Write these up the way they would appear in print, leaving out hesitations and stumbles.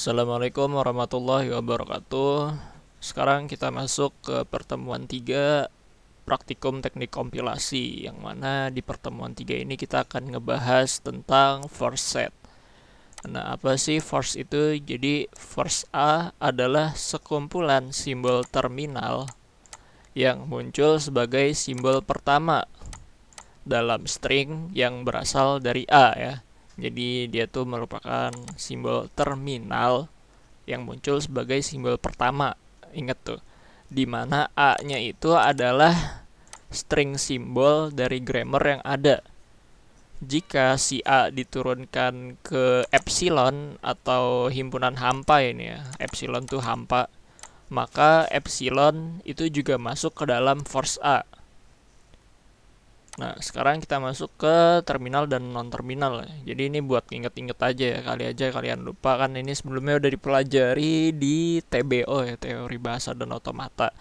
Assalamualaikum warahmatullahi wabarakatuh. Sekarang kita masuk ke pertemuan 3 praktikum teknik kompilasi, yang mana di pertemuan 3 ini kita akan ngebahas tentang force set. Nah, apa sih force itu? Jadi force A adalah sekumpulan simbol terminal yang muncul sebagai simbol pertama dalam string yang berasal dari A ya. Jadi dia tuh merupakan simbol terminal yang muncul sebagai simbol pertama. Ingat tuh, dimana A-nya itu adalah string simbol dari grammar yang ada. Jika si A diturunkan ke epsilon atau himpunan hampa ini ya, epsilon tuh hampa, maka epsilon itu juga masuk ke dalam force A. Nah, sekarang kita masuk ke terminal dan non-terminal. Jadi ini buat inget-inget aja ya, kali aja kalian lupa kan ini sebelumnya udah dipelajari di TBO ya, teori bahasa dan otomata.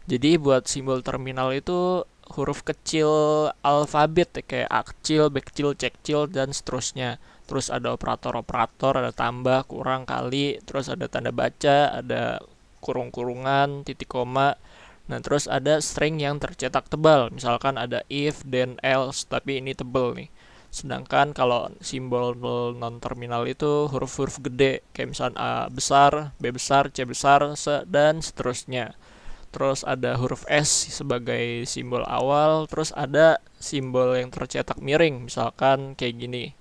Jadi buat simbol terminal itu huruf kecil alfabet ya, kayak A kecil, B kecil, C kecil, dan seterusnya. Terus ada operator-operator, ada tambah, kurang, kali, terus ada tanda baca, ada kurung-kurungan, titik koma. Nah, terus ada string yang tercetak tebal. Misalkan ada if, then, else, tapi ini tebal nih. Sedangkan kalau simbol non-terminal itu huruf-huruf gede, kayak misalkan A besar, B besar, C besar, dan seterusnya. Terus ada huruf S sebagai simbol awal, terus ada simbol yang tercetak miring, misalkan kayak gini.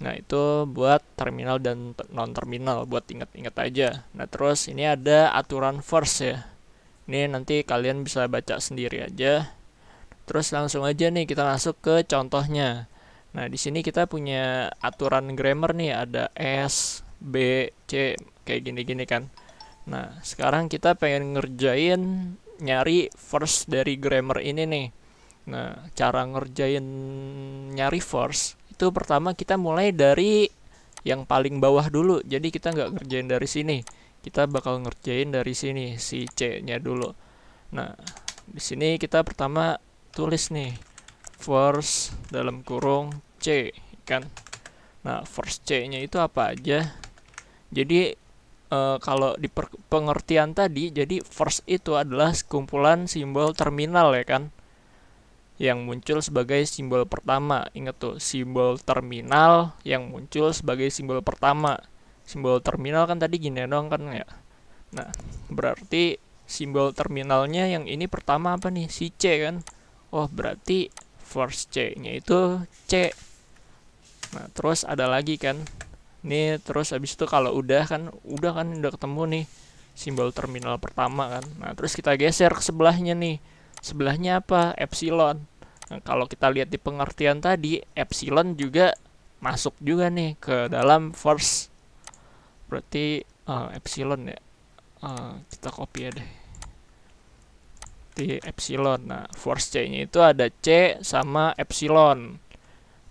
Nah, itu buat terminal dan non-terminal, buat ingat-ingat aja. Nah, terus ini ada aturan force ya. Ini nanti kalian bisa baca sendiri aja. Terus langsung aja nih kita masuk ke contohnya. Nah, di sini kita punya aturan grammar nih, ada S, B, C, kayak gini-gini kan. Nah, sekarang kita pengen ngerjain nyari first dari grammar ini nih. Nah, cara ngerjain nyari first itu pertama kita mulai dari yang paling bawah dulu. Jadi kita nggak ngerjain dari sini. Kita bakal ngerjain dari sini si C-nya dulu. Nah, di sini kita pertama tulis nih first dalam kurung C kan. Nah, first C-nya itu apa aja? Jadi kalau di pengertian tadi, jadi first itu adalah sekumpulan simbol terminal ya kan, yang muncul sebagai simbol pertama. Ingat tuh, simbol terminal yang muncul sebagai simbol pertama. Simbol terminal kan tadi gini dong kan ya. Nah, berarti simbol terminalnya yang ini pertama apa nih? Si C kan. Oh, berarti first C-nya itu C. Nah, terus ada lagi kan. Nih, terus habis itu kalau udah ketemu nih simbol terminal pertama kan. Nah, terus kita geser ke sebelahnya nih. Sebelahnya apa? Epsilon. Nah, kalau kita lihat di pengertian tadi, epsilon juga masuk juga nih ke dalam first. Berarti epsilon ya. Kita copy ya deh. Di epsilon. Nah, first C-nya itu ada C sama epsilon.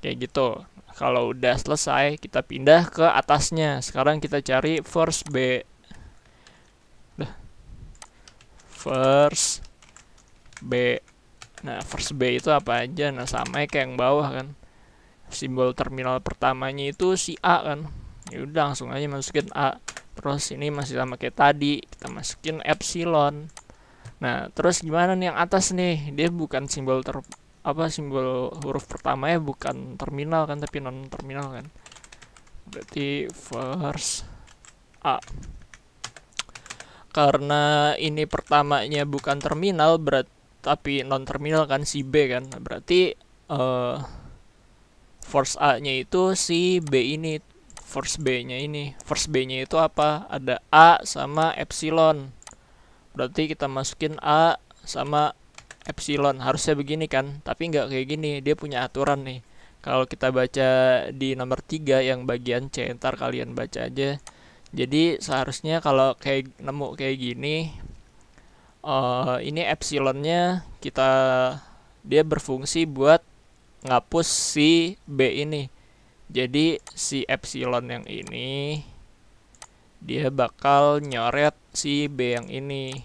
Kayak gitu. Kalau udah selesai, kita pindah ke atasnya. Sekarang kita cari first B. First B. Nah, first B itu apa aja? Nah, sama kayak yang bawah kan. Simbol terminal pertamanya itu si A kan. Ya udah langsung aja masukin A. Terus ini masih sama kayak tadi, kita masukin epsilon. Nah, terus gimana nih yang atas nih? Dia bukan simbol simbol huruf pertamanya bukan terminal kan, tapi non terminal kan. Berarti first A. Karena ini pertamanya bukan terminal, tapi non terminal kan, si B kan. Berarti first A-nya itu si B ini. First B-nya ini. First B-nya itu apa? Ada A sama epsilon. Berarti kita masukin A sama epsilon. Harusnya begini kan, tapi nggak kayak gini. Dia punya aturan nih. Kalau kita baca di nomor 3 yang bagian C, ntar kalian baca aja. Jadi seharusnya kalau kayak nemu kayak gini, ini epsilonnya dia berfungsi buat ngapus si B ini. Jadi si epsilon yang ini dia bakal nyoret si B yang ini.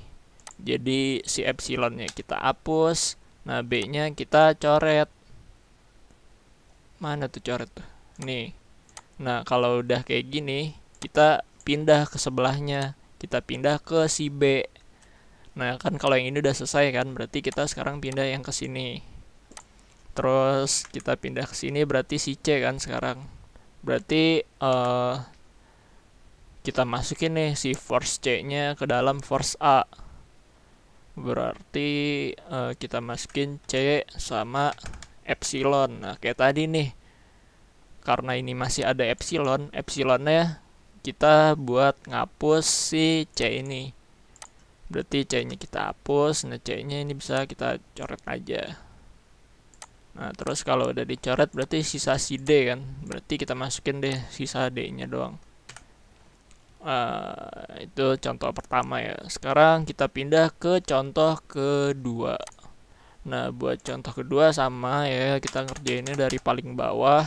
Jadi si epsilonnya kita hapus, nah B-nya kita coret. Mana tuh coret tuh? Nih. Nah, kalau udah kayak gini, kita pindah ke sebelahnya, kita pindah ke si B. Nah kan kalau yang ini udah selesai kan, berarti kita sekarang pindah yang ke sini. Terus kita pindah ke sini berarti si C kan sekarang. Berarti kita masukin nih si force C-nya ke dalam force A. Berarti kita masukin C sama epsilon. Nah kayak tadi nih, karena ini masih ada epsilonnya kita buat ngapus si C ini. Berarti C-nya kita hapus. Nah C-nya ini bisa kita coret aja. Nah terus kalau udah dicoret berarti sisa si D kan, berarti kita masukin deh sisa D-nya doang. Itu contoh pertama ya. Sekarang kita pindah ke contoh kedua. Nah buat contoh kedua sama ya, kita ngerjainnya dari paling bawah.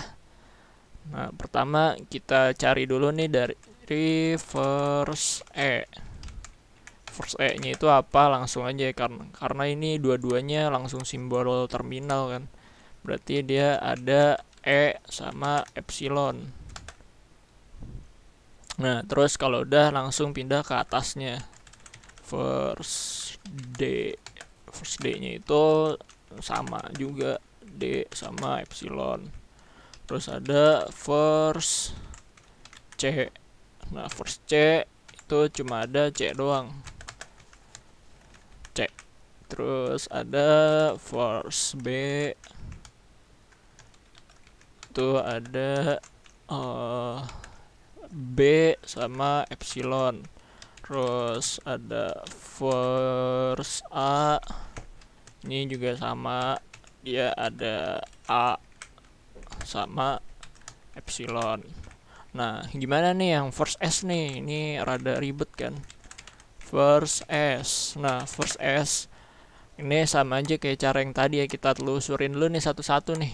Nah pertama kita cari dulu nih dari first E. First E nya itu apa, langsung aja karena ini dua-duanya langsung simbol terminal kan, berarti dia ada E sama epsilon. Nah terus kalau udah langsung pindah ke atasnya. First D nya itu sama juga, D sama epsilon. Terus ada first C. Nah first C itu cuma ada C doang, C. Terus ada force B, itu ada B sama epsilon. Terus ada force A, ini juga sama, dia ada A sama epsilon. Nah gimana nih yang first S nih, ini rada ribet kan. First S. Nah first S ini sama aja kayak cara yang tadi ya, kita telusurin dulu nih satu-satu nih.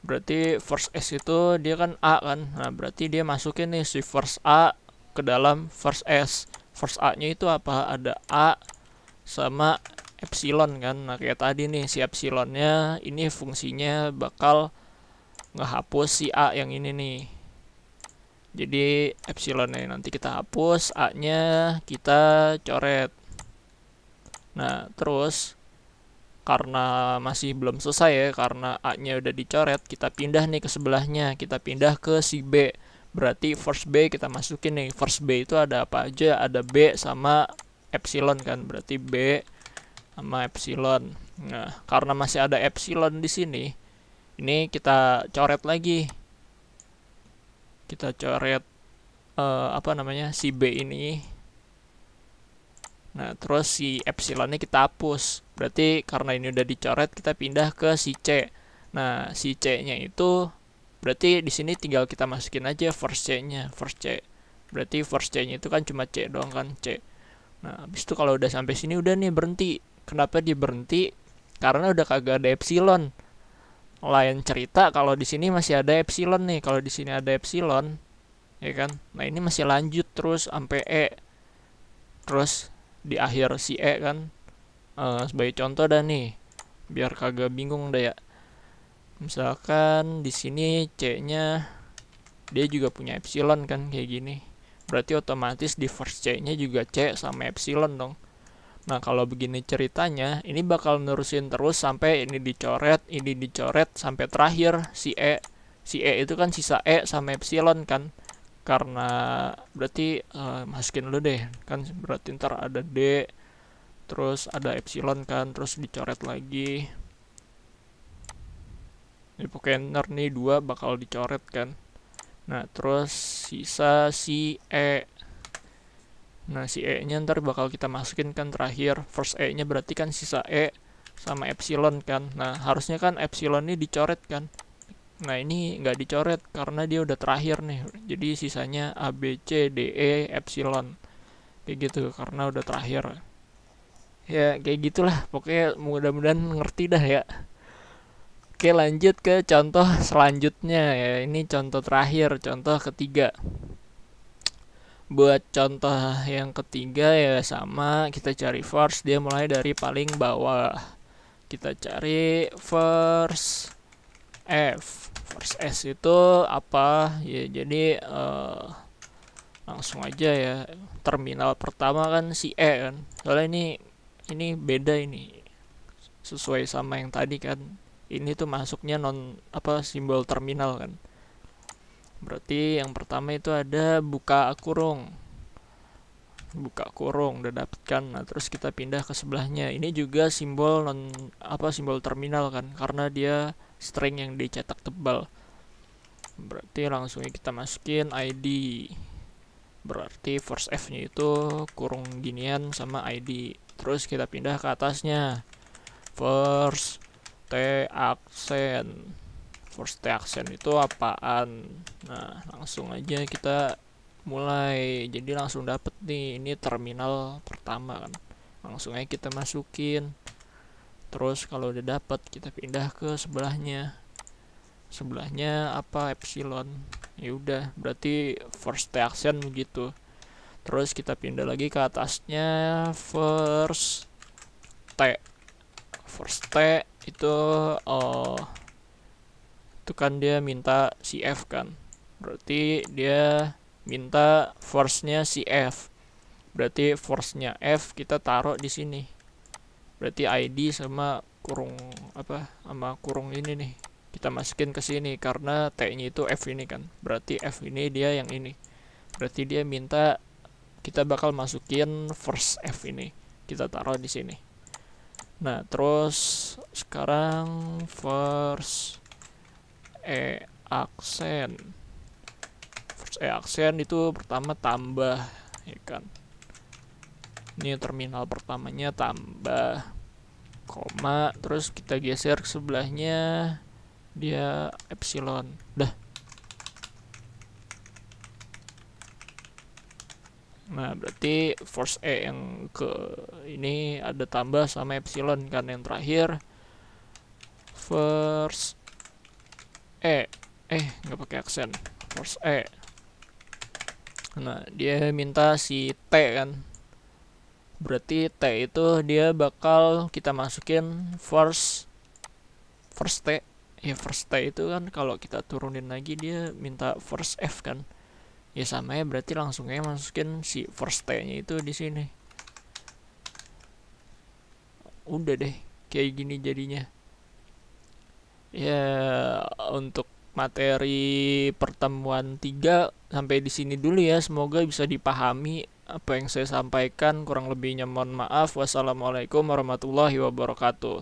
Berarti first S itu dia kan A kan. Nah berarti dia masukin nih si first A ke dalam first S. First A nya itu apa? Ada A sama epsilon kan. Nah kayak tadi nih, si epsilonnya ini fungsinya bakal ngehapus si A yang ini nih. Jadi epsilonnya nanti kita hapus, A nya kita coret. Nah terus karena masih belum selesai ya, karena A nya udah dicoret, kita pindah nih ke sebelahnya, kita pindah ke si B. Berarti first B kita masukin nih. First B itu ada apa aja? Ada B sama epsilon kan, berarti B sama epsilon. Nah karena masih ada epsilon di sini, ini kita coret lagi. Kita coret si B ini. Nah terus si epsilonnya kita hapus. Berarti karena ini udah dicoret, kita pindah ke si C. Nah si C nya itu berarti di sini tinggal kita masukin aja first C nya, first C. Berarti first C nya itu kan cuma C doang kan, C. Nah habis itu kalau udah sampai sini udah nih berhenti. Kenapa dia berhenti? Karena udah kagak ada epsilon. Lain cerita kalau di sini masih ada epsilon nih. Kalau di sini ada epsilon, ya kan. Nah ini masih lanjut terus sampai E. Terus di akhir si E kan. Sebagai contoh dah nih, biar kagak bingung dah ya. Misalkan di sini C-nya dia juga punya epsilon kan kayak gini. Berarti otomatis di first C-nya juga C sama epsilon dong. Nah kalau begini ceritanya, ini bakal nerusin terus sampai ini dicoret sampai terakhir si E. Si E itu kan sisa E sama epsilon kan. Karena berarti masukin dulu deh kan, berarti ntar ada D, terus ada epsilon kan, terus dicoret lagi. Ini pokoknya ntar nih 2 bakal dicoret kan. Nah terus sisa si E. Nah si E nya ntar bakal kita masukin kan terakhir. First E nya berarti kan sisa E sama epsilon kan. Nah harusnya kan epsilon ini dicoret kan. Nah ini nggak dicoret karena dia udah terakhir nih. Jadi sisanya A, B, C, D, E, epsilon. Kayak gitu karena udah terakhir. Ya kayak gitulah. Pokoknya mudah-mudahan ngerti dah ya. Oke lanjut ke contoh selanjutnya ya. Ini contoh terakhir, contoh ketiga. Buat contoh yang ketiga ya sama, kita cari first, dia mulai dari paling bawah. Kita cari first F. First S itu apa ya? Jadi langsung aja ya, terminal pertama kan si E kan, soalnya ini beda, ini sesuai sama yang tadi kan, ini tuh masuknya non apa simbol terminal kan. Berarti yang pertama itu ada buka kurung, udah dapet kan. Nah terus kita pindah ke sebelahnya, ini juga simbol non apa simbol terminal kan, karena dia string yang dicetak tebal. Berarti langsung kita masukin ID, berarti first F nya itu kurung ginian sama ID. Terus kita pindah ke atasnya, first T aksen. First T aksen itu apaan? Nah langsung aja kita mulai, jadi langsung dapet nih, ini terminal pertama kan, langsung aja kita masukin. Terus kalau udah dapet kita pindah ke sebelahnya apa, epsilon. Ya udah, berarti first T aksen begitu. Terus kita pindah lagi ke atasnya, first T itu itu kan dia minta CF kan, berarti dia minta force-nya CF, berarti force-nya F kita taruh di sini. Berarti ID sama kurung apa, sama kurung ini nih kita masukin ke sini, karena T-nya itu F ini kan, berarti F ini dia yang ini, berarti dia minta kita bakal masukin first F ini, kita taruh di sini. Nah terus sekarang first E aksen. First E aksen itu pertama tambah, ya kan. Ini terminal pertamanya tambah, koma, terus kita geser ke sebelahnya dia epsilon. Dah. Nah berarti first E yang ke ini ada tambah sama epsilon kan, yang terakhir first nggak pakai aksen, first E. Nah dia minta si T kan, berarti T itu dia bakal kita masukin first T ya. First T itu kan kalau kita turunin lagi dia minta first F kan, ya sama ya, berarti langsung aja masukin si first T nya itu di sini. Udah deh kayak gini jadinya ya. Untuk materi pertemuan 3 sampai di sini dulu ya. Semoga bisa dipahami apa yang saya sampaikan. Kurang lebihnya mohon maaf. Wassalamualaikum warahmatullahi wabarakatuh.